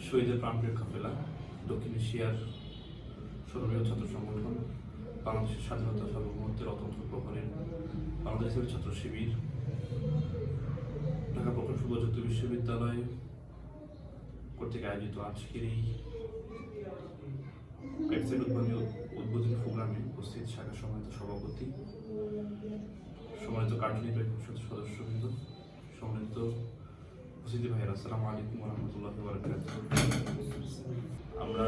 শহীদের প্রাণপ্রিয় কাফেলা দক্ষিণ এশিয়ার সর্ববৃহৎ ছাত্র সংগঠন বাংলাদেশের স্বাধীনতা সার্বভৌমত্বের অতন্ত্র প্রহরীর বাংলাদেশের ছাত্র শিবির ঢাকা প্রকৌশল প্রযুক্তি বিশ্ববিদ্যালয় কর্তৃক আয়োজিত আজকের এই ওয়েবসাইট উদ্বোধনী প্রোগ্রামে উপস্থিত শাখা সম্মানিত সভাপতি, সম্মানিত কার্যনির্বাহী পরিষদ সদস্যবৃন্দ, সম্মানিত উপস্থিতি ভাইয়েরা, আসসালামু আলাইকুম ওয়া রাহমাতুল্লাহি ওয়া বারাকাতুহু। আমরা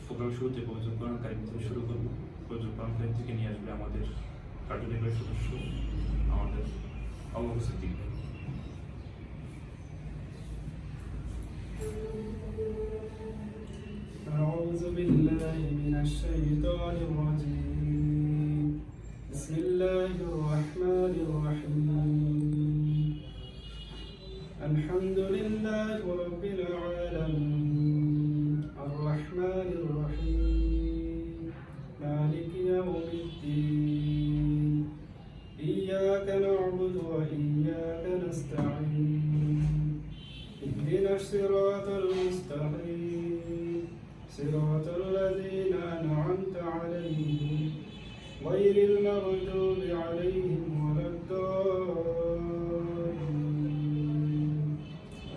প্রোগ্রাম শুরুতে পবিত্র কোরআন কারীম থেকে শুরু করব। পবিত্র কোরআন কারীম থেকে নিয়ে আসবে আমাদের কার্যনির্বাহী সদস্য, আমাদের আবু সিদ্দিক ভাই। أعوذ بالله من الشيطان الرجيم بسم الله الرحمن الرحيم الحمد لله رب العالمين الرحمن الرحيم مالك يوم الدين إياك نعبد وإياك نستعين اهدنا الصراط المستقيم صراط الذين أنعمت عليهم غير المغضوب عليهم ولا الضالين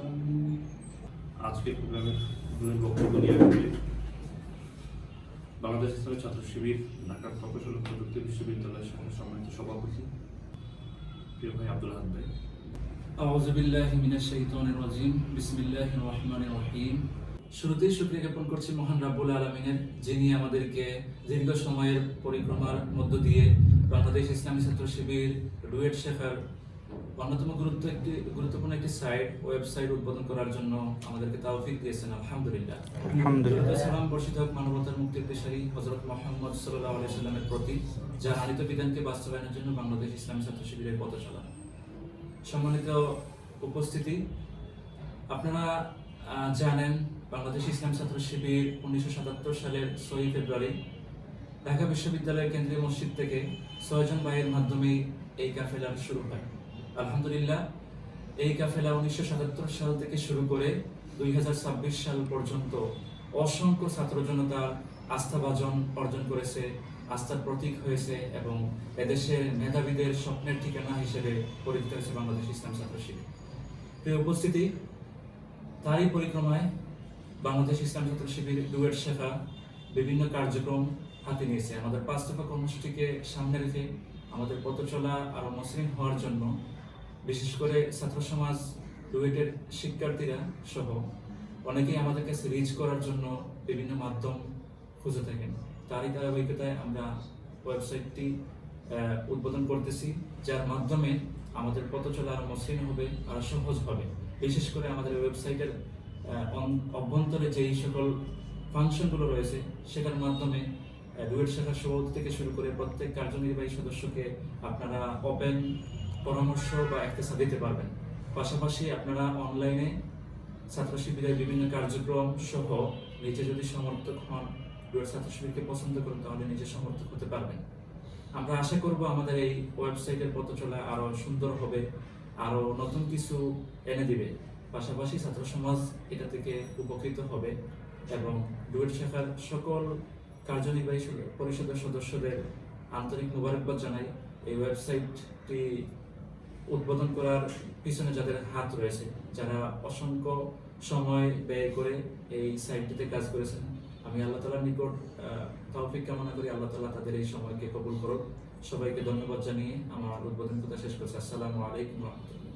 آمين। আজকের প্রোগ্রামের বক্তব্য নিয়ে আসবে বাংলাদেশ ইসলামী ছাত্র শিবির ঢাকা প্রকৌশল প্রযুক্তি বিশ্ববিদ্যালয়ের সম্মানিত সভাপতি প্রিয় ভাই আব্দুল হাদ ভাই। আউযু বিল্লাহি মিনাশ শাইতানির রাজিম বিসমিল্লাহির রহমানির রহিম। শুরুতেই শুকরিয়া জ্ঞাপন করছি মহান রাব্বুল আলামিনের, যিনি আমাদেরকে দীর্ঘ সময়ের পরিক্রমার মধ্য দিয়ে বাংলাদেশ ইসলামী ছাত্র শিবির ডুয়েট শেখার অন্যতম গুরুত্বপূর্ণ একটি ওয়েবসাইট উদ্বোধন করার জন্য আমাদেরকে তাওফিক দিয়েছেন। আলহামদুলিল্লাহ। সালাম বর্ষিত হোক মানবতার মুক্তির পেশারি হযরত মুহাম্মদ সাল্লাল্লাহু আলাইহি সাল্লামের প্রতি, যার আনিত বিধানকে বাস্তবায়নের জন্য বাংলাদেশ ইসলামী ছাত্র শিবিরের পথ চলা। সম্মানিত উপস্থিতি, আপনারা জানেন বাংলাদেশ ইসলাম ছাত্র শিবির 1977 সালের 6 ফেব্রুয়ারি ঢাকা বিশ্ববিদ্যালয়ের কেন্দ্রীয় মসজিদ থেকে 6 জন ভাইয়ের মাধ্যমে এই কাফেলা শুরু হয়। আলহামদুলিল্লাহ, এই কাফেলা 1977 সাল থেকে শুরু করে 2026 সাল পর্যন্ত অসংখ্য ছাত্র জনতার আস্থাভাজন অর্জন করেছে, আস্থার প্রতীক হয়েছে এবং এদেশের মেধাবীদের স্বপ্নের ঠিকানা হিসেবে পরিচিত হয়েছে বাংলাদেশ ইসলাম ছাত্র শিবির। প্রিয় উপস্থিতি, তারই পরিক্রমায় বাংলাদেশ ইসলাম ছাত্র শিবির ডুয়েট শাখা বিভিন্ন কার্যক্রম হাতে নিয়েছে। আমাদের 5 দফা কর্মসূচিকে সামনে রেখে আমাদের পথ চলা আরো মসৃণ হওয়ার জন্য, বিশেষ করে ছাত্র সমাজ, ডুয়েটের শিক্ষার্থীরা সহ অনেকেই আমাদের কাছে রিচ করার জন্য বিভিন্ন মাধ্যম খুঁজে থাকেন। তারই ধারাবাহিকতায় আমরা ওয়েবসাইটটি উদ্বোধন করতেছি, যার মাধ্যমে আমাদের পথ চলা আরো মসৃণ হবে, আরো সহজ হবে। বিশেষ করে আমাদের ওয়েবসাইটের অভ্যন্তরে যেই সকল ফাংশনগুলো রয়েছে সেটার মাধ্যমে ডুয়েট শাখার সভাপতি থেকে শুরু করে প্রত্যেক কার্যনির্বাহী সদস্যকে আপনারা ওপেন পরামর্শ বা একতেসা দিতে পারবেন। পাশাপাশি আপনারা অনলাইনে ছাত্র শিবিরের বিভিন্ন কার্যক্রম সহ নিজে যদি সমর্থক হন, ডুয়েট ছাত্র শিবিরকে পছন্দ করেন, তাহলে নিজে সমর্থক হতে পারবেন। আমরা আশা করব আমাদের এই ওয়েবসাইটের পথ চলা আরো সুন্দর হবে, আরো নতুন কিছু এনে দিবে। পাশাপাশি ছাত্র সমাজ এটা থেকে উপকৃত হবে এবং ডুয়েট শাখার সকল কার্যনির্বাহী পরিষদের সদস্যদের আন্তরিক মোবারকবাদ জানাই। এই ওয়েবসাইটটি উদ্বোধন করার পিছনে যাদের হাত রয়েছে, যারা অসংখ্য সময় ব্যয় করে এই সাইটটিতে কাজ করেছেন, আমি আল্লাহ তাআলার নিকট তৌফিক কামনা করি। আল্লাহ তাআলা তাদের এই সময়কে কবুল করুক। সবাইকে ধন্যবাদ জানিয়ে আমার উদ্বোধন কথা শেষ করছি। আসসালামু আলাইকুম ওয়া রাহমাতুল্লাহ।